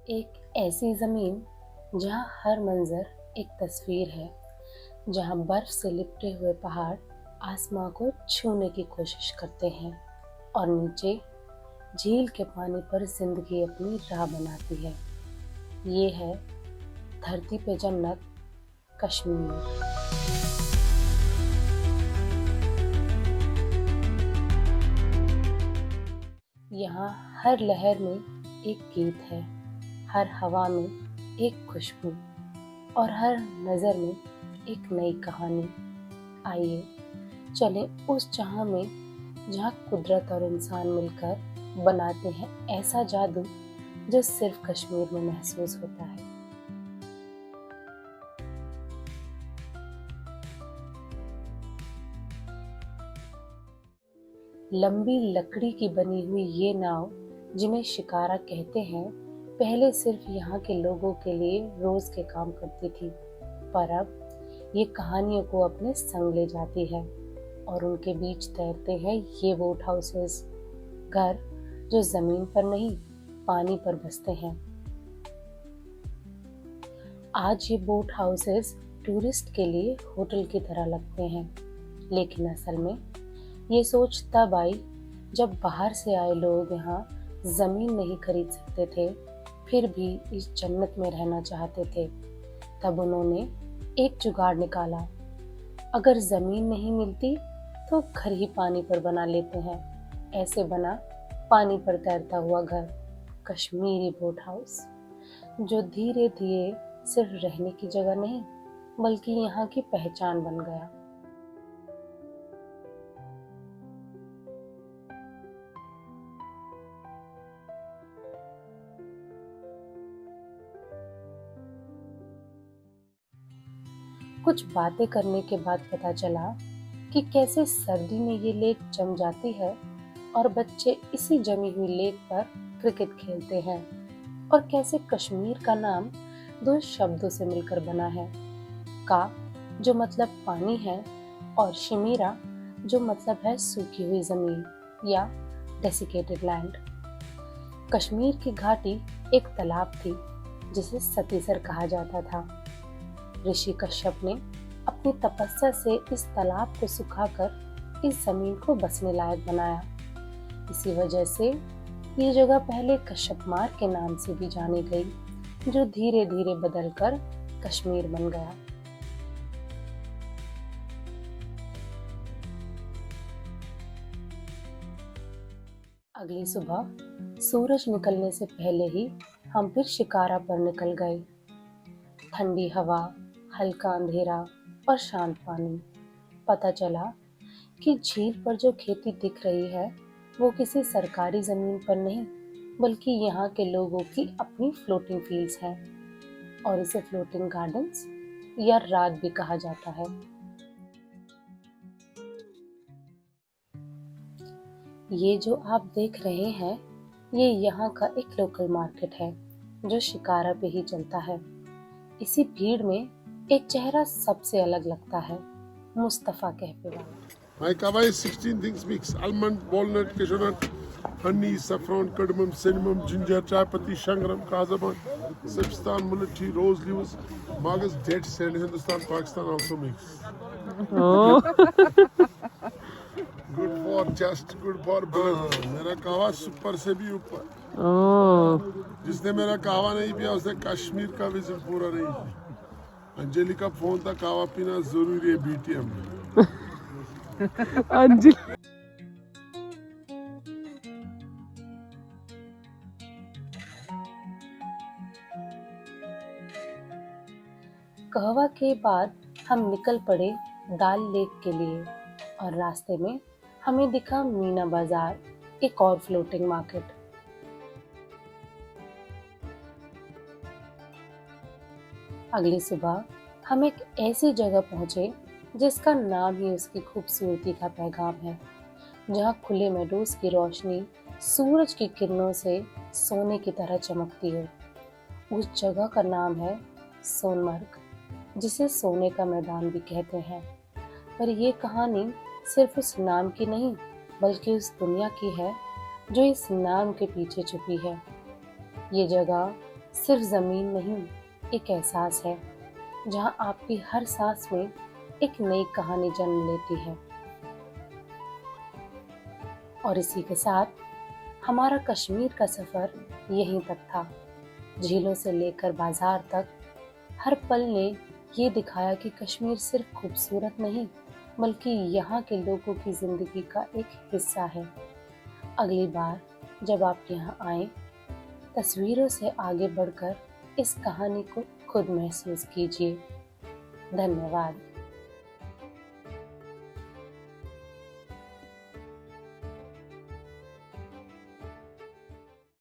एक ऐसी ज़मीन जहाँ हर मंज़र एक तस्वीर है, जहाँ बर्फ़ से लिपटे हुए पहाड़ आसमां को छूने की कोशिश करते हैं और नीचे झील के पानी पर ज़िंदगी अपनी राह बनाती है। ये है धरती पे जन्नत, कश्मीर। यहाँ हर लहर में एक गीत है, हर हवा में एक खुशबू और हर नज़र में एक नई कहानी। आइए चलें उस जहां में जहाँ कुदरत और इंसान मिलकर बनाते हैं ऐसा जादू जो सिर्फ कश्मीर में महसूस होता है। लंबी लकड़ी की बनी हुई ये नाव, जिन्हें शिकारा कहते हैं, पहले सिर्फ यहाँ के लोगों के लिए रोज के काम करती थी, पर अब ये कहानियों को अपने संग ले जाती है और उनके बीच तैरते हैं ये बोट हाउसेस, घर जो जमीन पर नहीं पानी पर बसते हैं। आज ये बोट हाउसेस टूरिस्ट के लिए होटल की तरह लगते हैं, लेकिन असल में ये सोच तब आई जब बाहर से आए लोग यहाँ जमीन नहीं खरीद सकते थे, फिर भी इस जन्नत में रहना चाहते थे। तब उन्होंने एक जुगाड़ निकाला। अगर जमीन नहीं मिलती तो घर ही पानी पर बना लेते हैं। ऐसे बना पानी पर तैरता हुआ घर, कश्मीरी बोट हाउस, जो धीरे धीरे सिर्फ रहने की जगह नहीं बल्कि यहाँ की पहचान बन गया। कुछ बातें करने के बाद पता चला कि कैसे सर्दी में ये लेक जम जाती है और बच्चे इसी जमी हुई लेक पर क्रिकेट खेलते हैं, और कैसे कश्मीर का नाम दो शब्दों से मिलकर बना है, का जो मतलब पानी है और शिमीरा जो मतलब है सूखी हुई जमीन या डेसिकेटेड लैंड। कश्मीर की घाटी एक तालाब थी जिसे सतीसर कहा जाता था। ऋषि कश्यप ने अपनी तपस्या से इस तालाब को सुखाकर इस जमीन को बसने लायक बनाया। इसी वजह से ये जगह पहले कश्यपमार के नाम से भी जानी गई, जो धीरे धीरे बदलकर कश्मीर बन गया। अगली सुबह सूरज निकलने से पहले ही हम फिर शिकारा पर निकल गए। ठंडी हवा, हल्का अंधेरा और शांत पानी। पता चला कि झील पर जो खेती दिख रही है वो किसी सरकारी जमीन पर नहीं बल्कि यहाँ के लोगों की अपनी फ्लोटिंग फील्ड्स हैं, और इसे फ्लोटिंग गार्डन्स या राग भी कहा जाता है। ये जो आप देख रहे हैं ये यहाँ का एक लोकल मार्केट है जो शिकारा पे ही चलता है। इसी भीड़ में एक चेहरा सबसे अलग लगता है, मुस्तफा कहते वाला। My kava is 16 things mix: almond, walnut, cashew nut, honey, saffron, cardamom, cinnamon, ginger, chai patti, shangram, kazaban, Sibstan, mullet tea, rose leaves, magas, dates, and Hindustan, Pakistan also mix. Good for chest, good for blood. मेरा कहवा super से भी ऊपर। जिसने मेरा कहवा नहीं पिया उसने कश्मीर का विजिट पूरा नहीं किया। अंजलि का फोन था, कहवा पीना जरूरी है बीटीएम में। अंजलि कहवा के बाद हम निकल पड़े दाल लेक के लिए, और रास्ते में हमें दिखा मीना बाजार, एक और फ्लोटिंग मार्केट। अगली सुबह हम एक ऐसी जगह पहुंचे जिसका नाम ही उसकी खूबसूरती का पैगाम है, जहां खुले मेडोज की रोशनी सूरज की किरणों से सोने की तरह चमकती है। उस जगह का नाम है सोनमर्ग, जिसे सोने का मैदान भी कहते हैं। पर ये कहानी सिर्फ उस नाम की नहीं बल्कि उस दुनिया की है जो इस नाम के पीछे छुपी है। ये जगह सिर्फ ज़मीन नहीं, एक एहसास है जहाँ आपकी हर सांस में एक नई कहानी जन्म लेती है। और इसी के साथ हमारा कश्मीर का सफ़र यहीं तक था। झीलों से लेकर बाजार तक हर पल ने ये दिखाया कि कश्मीर सिर्फ खूबसूरत नहीं, बल्कि यहाँ के लोगों की ज़िंदगी का एक हिस्सा है। अगली बार जब आप यहाँ आएं, तस्वीरों से आगे बढ़कर इस कहानी को खुद महसूस कीजिए। धन्यवाद।